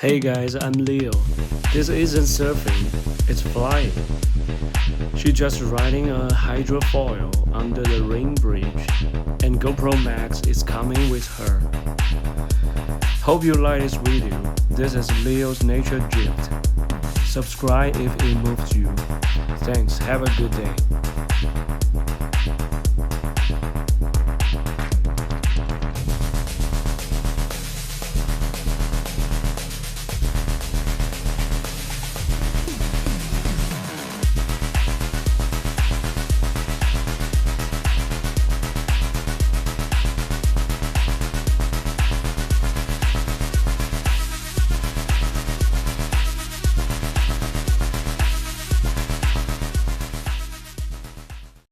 Hey guys, I'm Leo. This isn't surfing, it's flying. She just riding a hydrofoil under the ring bridge, and GoPro Max is coming with her. Hope you like this video. This is Leo's nature gift. Subscribe if it moves you. Thanks, have a good day.